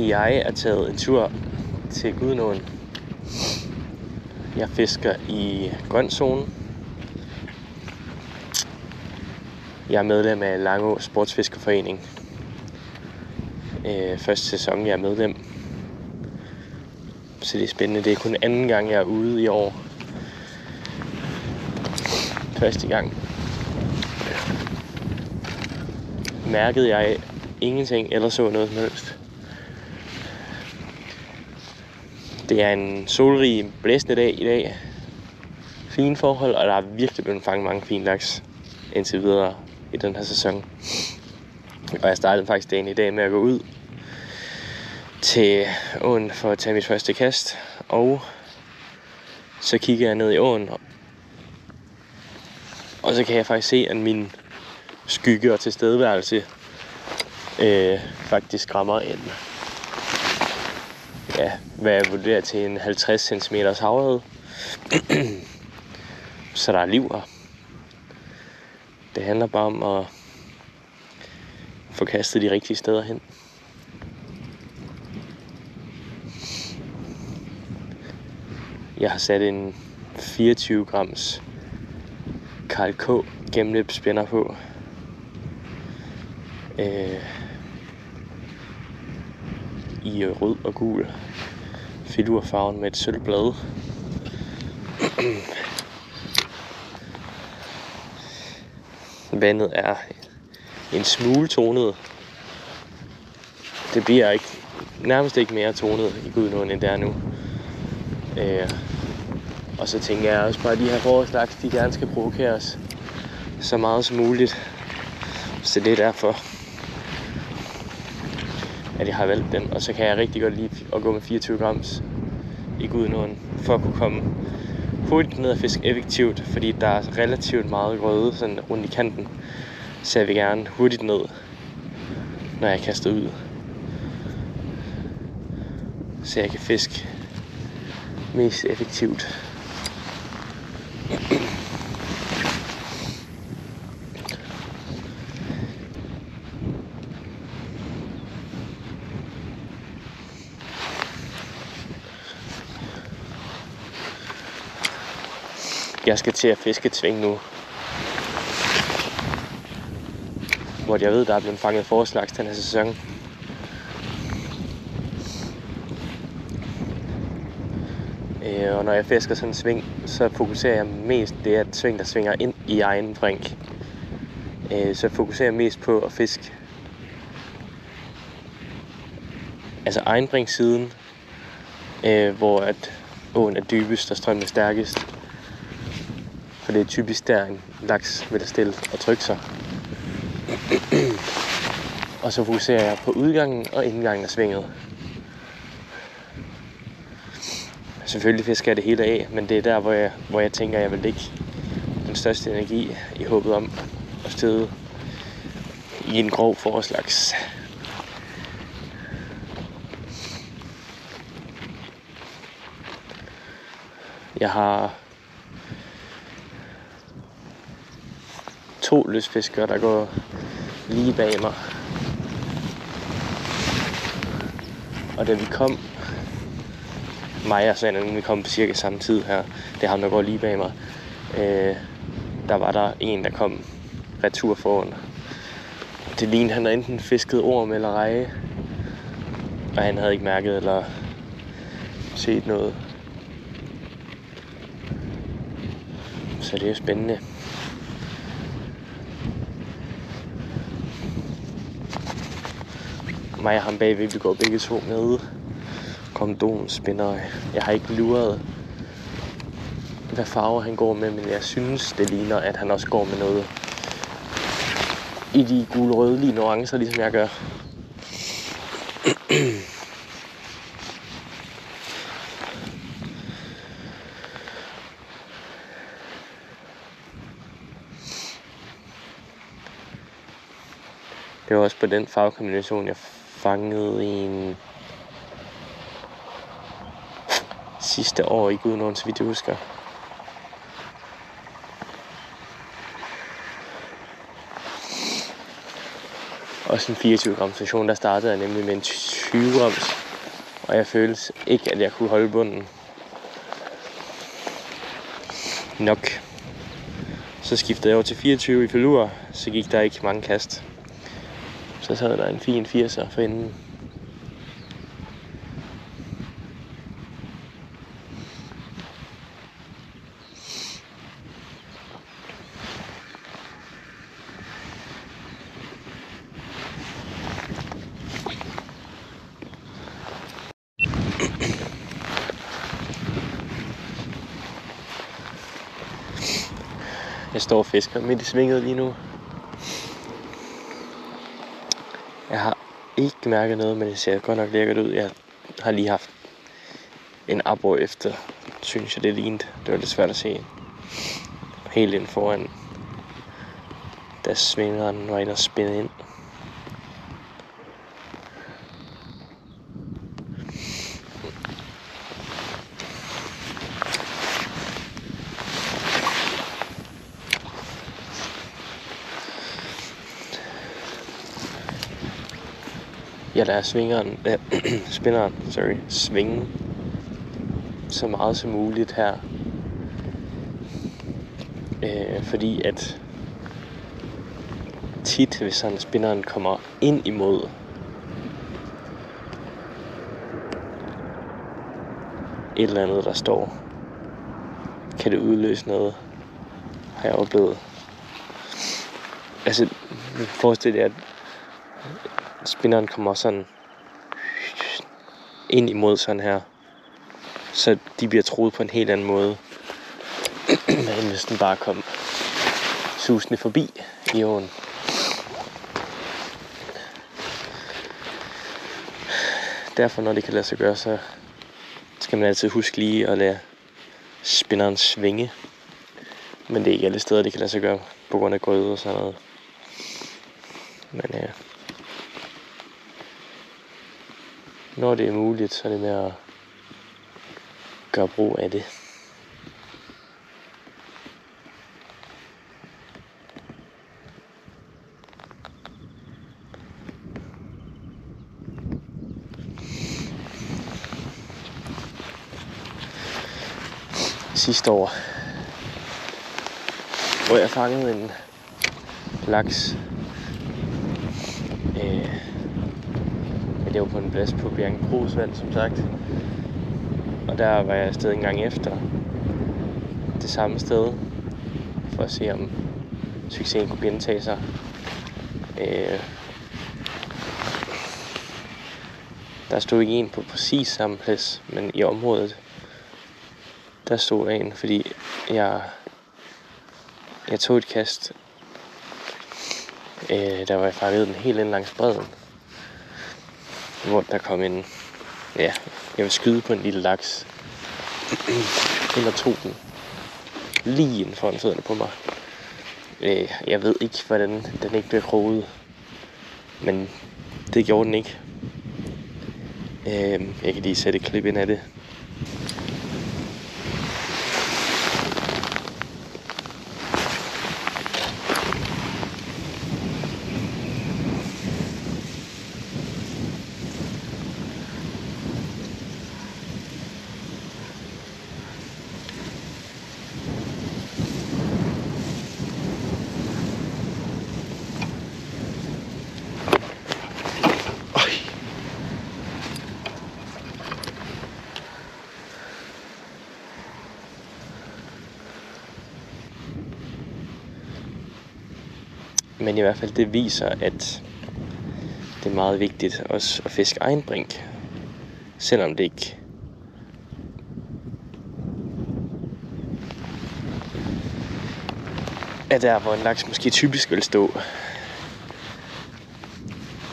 Jeg er taget en tur til Gudenåen. Jeg fisker i grøn zone. Jeg er medlem af Langå Sportsfiskerforening. Første sæson, jeg er medlem. Så det er spændende. Det er kun anden gang, jeg er ude i år. Første gang mærkede jeg ingenting eller så noget som helst. Det er en solrig, blæsende dag i dag. Fine forhold, og der er virkelig blevet fanget mange fine laks indtil videre i den her sæson. Og jeg startede faktisk dagen i dag med at gå ud til åen for at tage mit første kast. Og så kigger jeg ned i åen, og så kan jeg faktisk se, at min skygge og tilstedeværelse faktisk rammer hvad jeg vurderer til en 50 cm havørred. Så der er liv her. Det handler bare om at få kastet de rigtige steder hen. Jeg har sat en 24 grams Karl K gennemløbsspænder på. I rød og gul filurfarven med et sølvblad. Vandet er en smule tonet. Det bliver nærmest ikke mere tonet i Gudenåen, end det er nu. Og så tænker jeg også bare, at de her forårslaks, de gerne skal provokeres så meget som muligt. Så det er derfor, at jeg har valgt den. Og så kan jeg rigtig godt lide at gå med 24 grams i Gudenåen, for at kunne komme hurtigt ned og fiske effektivt, fordi der er relativt meget grøde sådan rundt i kanten. Så jeg vil gerne hurtigt ned, når jeg kaster ud, så jeg kan fiske mest effektivt. Jeg skal til at fiske et sving nu, hvor jeg ved, der er blevet fanget forårslaks den her sæson. Og når jeg fisker sådan en sving, så fokuserer jeg mest det er et sving, der svinger ind i egen brink. Så jeg fokuserer mest på at fiske egen brinksiden, hvor at åen er dybest og strømmen er stærkest. For det er typisk der en laks vil stille og trykke sig. Og så fokuserer jeg på udgangen og indgangen af svinget. Selvfølgelig fisker jeg det hele af, men det er der, hvor jeg tænker, at jeg vil lægge den største energi i håbet om at støde i en grov forårslaks. Jeg har 2 lystfiskere, der går lige bag mig. Og da vi kom, mig og Sanden, vi kom på cirka samme tid her, det er ham, der går lige bag mig, der var der en, der kom retur foran. Det lignede, han havde enten fisket orm eller reje, og han havde ikke mærket eller set noget. Så det er jo spændende. Mig og ham bagved, vi går begge to med kondomspænder. Jeg har ikke luret, hvad farver han går med, men jeg synes, det ligner, at han også går med noget i de gule-rødlige nuancer, ligesom jeg gør. Det var også på den farvekombination, jeg fangede en sidste år i Gudenåen, så vidt jeg husker. også en 24 gram station, der startede jeg nemlig med en 20 grams. Og jeg følte ikke, at jeg kunne holde bunden nok. Så skiftede jeg over til 24 i filur, så gik der ikke mange kast. Så sad der en fin 80'er for enden. Jeg står og fisker midt i svinget lige nu. Jeg har ikke mærket noget, men det ser godt nok lækkert ud. Jeg har lige haft en abro efter, synes jeg det lignede. Det var lidt svært at se helt ind foran, da svingeren var inde og spænde ind. Jeg lader spænderen svinge så meget som muligt her. Fordi at tit, hvis sådan spænderen kommer ind imod et eller andet, der står, kan det udløse noget, har jeg oplevet. Altså, forestil jer, at spænderen kommer sådan ind imod sådan her, så de bliver troet på en helt anden måde, end hvis den bare kom susende forbi i åen. Derfor, når det kan lade sig gøre, så skal man altid huske lige at lade spænderen svinge. Men det er ikke alle steder, det kan lade sig gøre, på grund af grøde og sådan noget. Men når det er muligt, så er det med at gøre brug af det. Sidste år, hvor jeg fangede en laks. Det var på en plads på Bjerringbros Vand, som sagt. Og der var jeg afsted en gang efter det samme sted, for at se om succesen kunne gentage sig. Der stod ikke en på præcis samme plads, men i området, der stod en, fordi jeg tog et kast, der var jeg fanget den helt ind langs bredden, hvor der kom en, jeg vil skyde på en lille laks, eller tog den lige inden foran fødderne på mig. Jeg ved ikke, hvordan den ikke blev kroget, men det gjorde den ikke. Jeg kan lige sætte et klip ind af det. Men i hvert fald det viser, at det er meget vigtigt også at fiske egen brink. Selvom det ikke er der, hvor en laks måske typisk vil stå,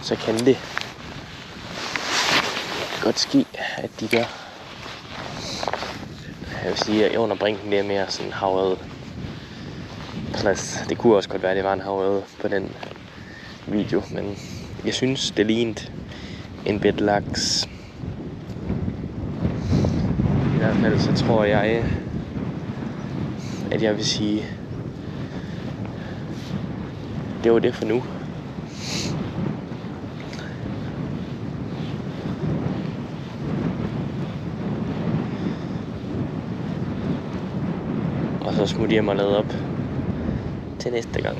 så kan det godt ske, at de gør. Jeg vil sige, at under brinken det er mere sådan havret plads. Det kunne også godt være, at det var en havret på den video, men jeg synes, det lignede en bedt laks. I hvert fald så tror jeg, at jeg vil sige, det var det for nu. så smutte hjem og lade op til næste gang.